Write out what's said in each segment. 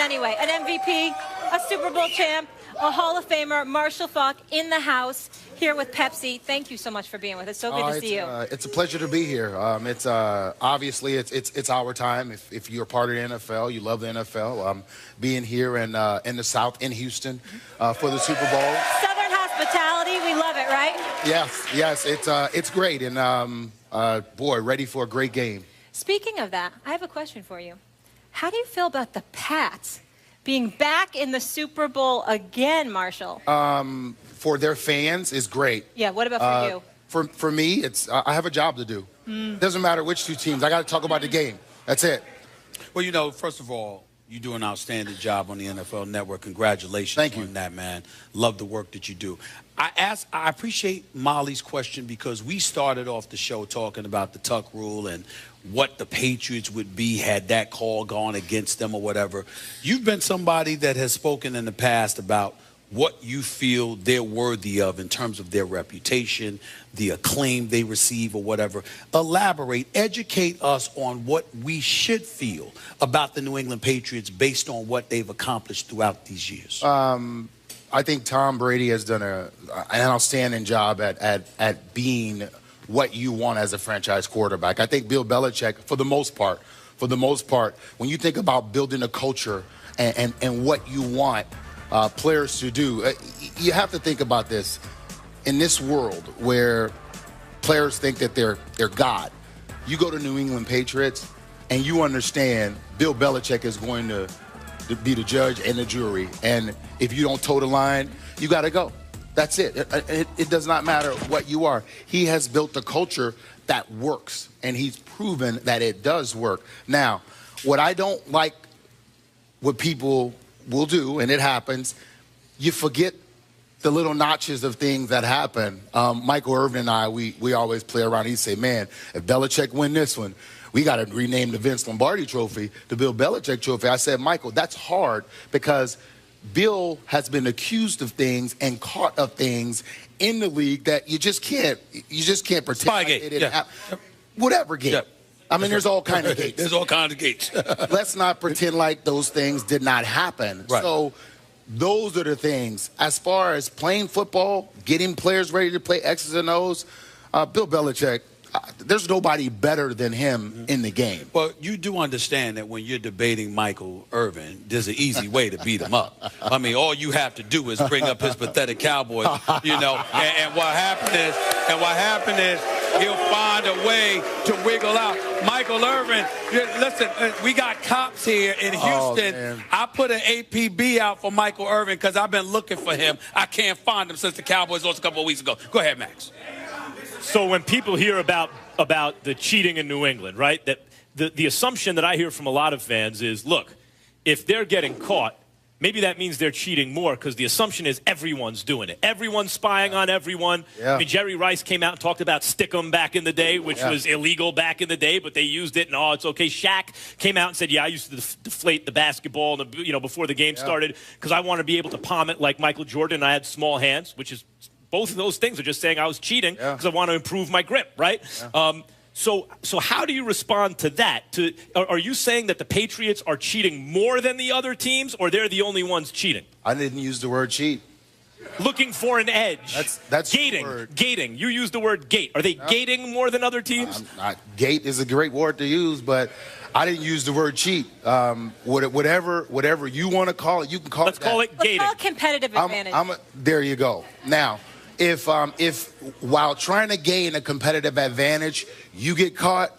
anyway. An MVP, a Super Bowl champ, a Hall of Famer, Marshall Faulk in the house here with Pepsi. Thank you so much for being with us. So good to see you. It's a pleasure to be here. It's obviously it's our time. If you're part of the NFL, you love the NFL. Being here in the South in Houston for the Super Bowl. Southern hospitality, we love it, right? Yes, it's great, and boy, ready for a great game. Speaking of that, I have a question for you. How do you feel about the Pats being back in the Super Bowl again, Marshall? For their fans is great. Yeah, what about for you? For me, I have a job to do. Doesn't matter which two teams. I got to talk about the game. That's it. Well, you know, first of all, you do an outstanding job on the NFL Network. Congratulations Thank you. on that, man. Love the work that you do. I appreciate Molly's question because we started off the show talking about the Tuck rule and what the Patriots would be had that call gone against them or whatever. You've been somebody that has spoken in the past about what you feel they're worthy of in terms of their reputation, the acclaim they receive or whatever. Elaborate, educate us on what we should feel about the New England Patriots based on what they've accomplished throughout these years. I think Tom Brady has done an outstanding job at being what you want as a franchise quarterback. I think Bill Belichick, for the most part, when you think about building a culture and what you want players to do, you have to think about this. In this world where players think that they're God, you go to New England Patriots and you understand Bill Belichick is going to be the judge and the jury. And if you don't toe the line, you got to go. That's it. It does not matter what you are. He has built a culture that works, and he's proven that it does work. Now, what I don't like, what people will do, and it happens, you forget the little notches of things that happen. Michael Irvin and I, we always play around. He'd say, man, if Belichick win this one, we got to rename the Vince Lombardi Trophy the Bill Belichick Trophy. I said, Michael, that's hard because Bill has been accused of things and caught of things in the league that you just can't pretend like it didn't happen. Whatever gate. Yeah. I mean, there's all kinds of gates. There's all kinds of gates. Let's not pretend like those things did not happen. Right. So those are the things. As far as playing football, getting players ready to play X's and O's, Bill Belichick, there's nobody better than him in the game. Well, you do understand that when you're debating Michael Irvin, there's an easy way to beat him up. I mean, all you have to do is bring up his pathetic Cowboys, you know, and what happened is he'll find a way to wiggle out. Michael Irvin, listen, we got cops here in Houston. I put an APB out for Michael Irvin because I've been looking for him. I can't find him since the Cowboys lost a couple of weeks ago. Go ahead, Max. So when people hear about the cheating in New England, right, that the assumption that I hear from a lot of fans is, look, if they're getting caught, maybe that means they're cheating more because the assumption is everyone's doing it. Everyone's spying on everyone. Yeah. I mean, Jerry Rice came out and talked about Stickum back in the day, which was illegal back in the day, but they used it and, oh, it's okay. Shaq came out and said, yeah, I used to deflate the basketball before the game started because I want to be able to palm it like Michael Jordan and I had small hands, which is both of those things are just saying I was cheating because I want to improve my grip, right? Yeah. So how do you respond to that? Are you saying that the Patriots are cheating more than the other teams, or they're the only ones cheating? I didn't use the word cheat. Looking for an edge. That's gating. Gating. You used the word gate. Are they gating more than other teams? Gate is a great word to use, but I didn't use the word cheat. Whatever you want to call it, you can call Let's it that. call it gating. Let's call it competitive advantage. There you go. Now, if while trying to gain a competitive advantage, you get caught,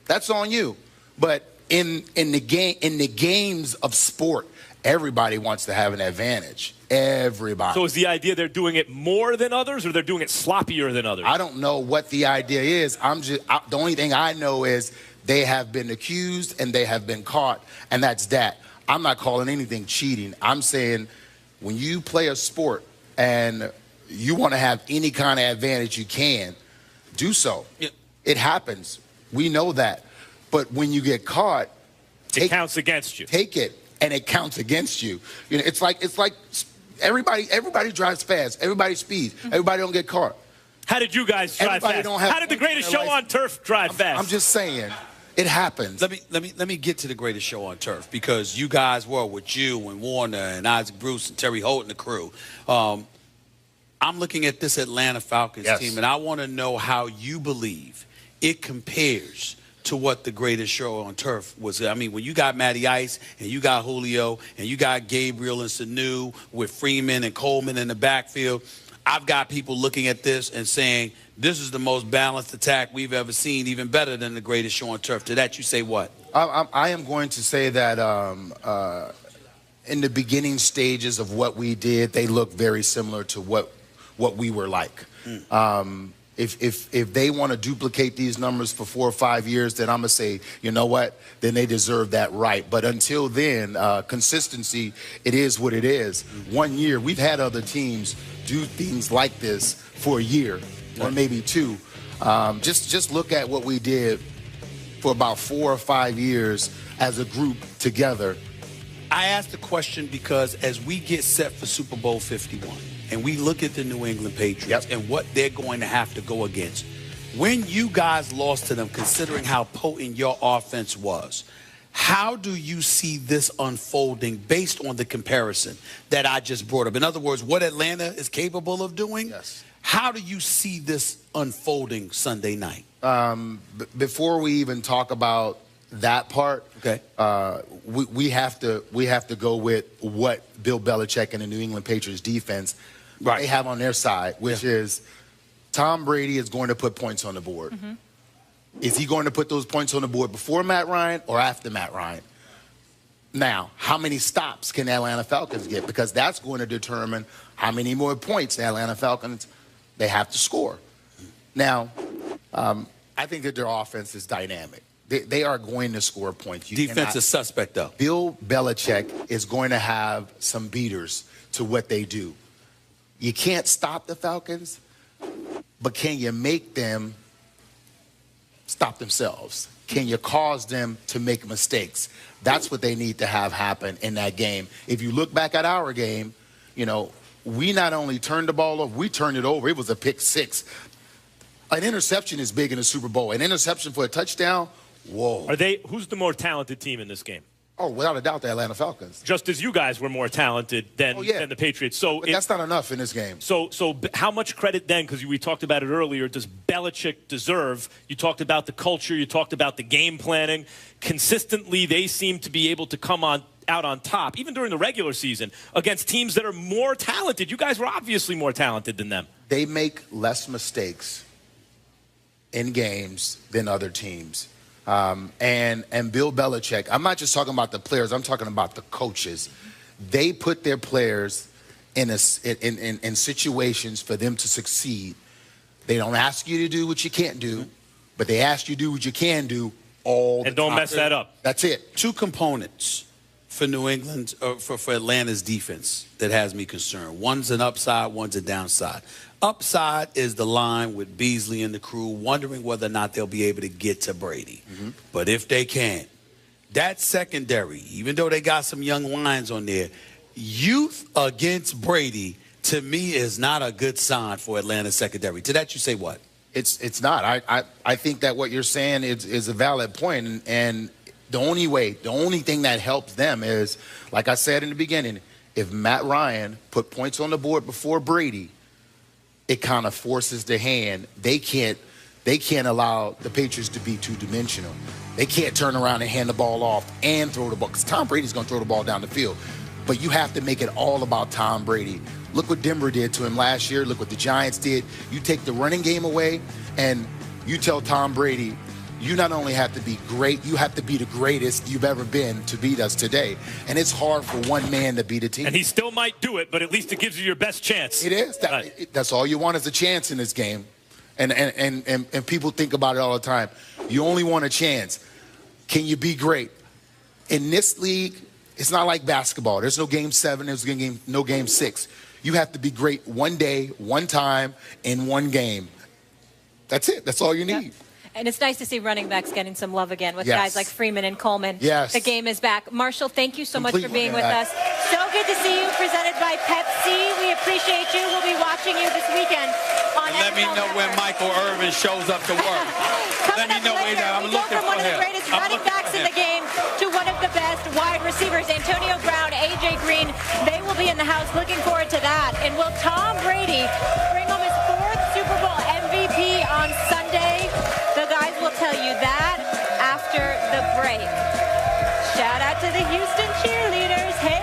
that's on you. But in the games of sport, everybody wants to have an advantage. Everybody. So is the idea they're doing it more than others, or they're doing it sloppier than others? I don't know what the idea is. The only thing I know is they have been accused and they have been caught, and that's that. I'm not calling anything cheating. I'm saying when you play a sport and you want to have any kind of advantage you can, do so. Yeah. It happens. We know that. But when you get caught, it counts against you. Take it, and it counts against you. You know, it's like everybody drives fast. Everybody speeds. Everybody don't get caught. How did you guys drive fast? How did the greatest show on turf drive fast? I'm just saying. It happens. Let me get to the greatest show on turf, because you guys were with you and Warner and Isaac Bruce and Terry Holt and the crew. I'm looking at this Atlanta Falcons team, and I want to know how you believe it compares to what the greatest show on turf was. I mean, when you got Matty Ice and you got Julio and you got Gabriel and Sanu with Freeman and Coleman in the backfield, I've got people looking at this and saying, this is the most balanced attack we've ever seen, even better than the greatest show on turf. To that, you say what? I am going to say that in the beginning stages of what we did, they look very similar to what we were like. If they want to duplicate these numbers for 4 or 5 years, then I'm going to say, you know what, then they deserve that right. But until then, consistency, it is what it is. 1 year, we've had other teams do things like this for a year or maybe 2. Just look at what we did for about 4 or 5 years as a group together. I asked the question because as we get set for Super Bowl 51, and we look at the New England Patriots and what they're going to have to go against, when you guys lost to them, considering how potent your offense was, how do you see this unfolding based on the comparison that I just brought up? In other words, what Atlanta is capable of doing, how do you see this unfolding Sunday night? Before we even talk about that part, we have to go with what Bill Belichick and the New England Patriots defense they have on their side, which is Tom Brady is going to put points on the board. Is he going to put those points on the board before Matt Ryan or after Matt Ryan? Now, how many stops can the Atlanta Falcons get? Because that's going to determine how many more points the Atlanta Falcons they have to score. Now, I think that their offense is dynamic. They are going to score points. Defense is suspect, though. Bill Belichick is going to have some beaters to what they do. You can't stop the Falcons, but can you make them stop themselves? Can you cause them to make mistakes? That's what they need to have happen in that game. If you look back at our game, you know, we not only turned the ball over, we turned it over. It was a pick 6. An interception is big in a Super Bowl. An interception for a touchdown, whoa. Who's the more talented team in this game? Oh, without a doubt, the Atlanta Falcons. Just as you guys were more talented than the Patriots. So that's not enough in this game. So how much credit then, because we talked about it earlier, does Belichick deserve? You talked about the culture. You talked about the game planning. Consistently, they seem to be able to come out on top, even during the regular season, against teams that are more talented. You guys were obviously more talented than them. They make less mistakes in games than other teams. And Bill Belichick, I'm not just talking about the players, I'm talking about the coaches. They put their players in situations for them to succeed. They don't ask you to do what you can't do, but they ask you to do what you can do all the time. And don't mess that up. That's it. 2 components for New England, for Atlanta's defense that has me concerned. One's an upside, one's a downside. Upside is the line with Beasley and the crew wondering whether or not they'll be able to get to Brady. But if they can, that secondary, even though they got some young lines on there, youth against Brady, to me, is not a good sign for Atlanta's secondary. To that, you say what? It's not. I think that what you're saying is a valid point, and the only thing that helps them is, like I said in the beginning, if Matt Ryan put points on the board before Brady, it kind of forces the hand. They can't allow the Patriots to be two-dimensional. They can't turn around and hand the ball off and throw the ball, because Tom Brady's going to throw the ball down the field. But you have to make it all about Tom Brady. Look what Denver did to him last year. Look what the Giants did. You take the running game away, and you tell Tom Brady, you not only have to be great, you have to be the greatest you've ever been to beat us today. And it's hard for one man to beat a team. And he still might do it, but at least it gives you your best chance. It is. That's all you want is a chance in this game. And people think about it all the time. You only want a chance. Can you be great? In this league, it's not like basketball. There's no game 7. There's no game 6. You have to be great one day, one time, in one game. That's it. That's all you need. Yep. And it's nice to see running backs getting some love again with guys like Freeman and Coleman. Yes. The game is back. Marshall, thank you so much for being with us. So good to see you, presented by Pepsi. We appreciate you. We'll be watching you this weekend on And let me know when Michael Irvin shows up to work. Coming up later, we go from one of the greatest running backs in the game to one of the best wide receivers, Antonio Brown, A.J. Green. They will be in the house. Looking forward to that. And will Tom Brady bring home his 4th Super Bowl MVP on Sunday? The guys will tell you that after the break. Shout out to the Houston cheerleaders. Hey.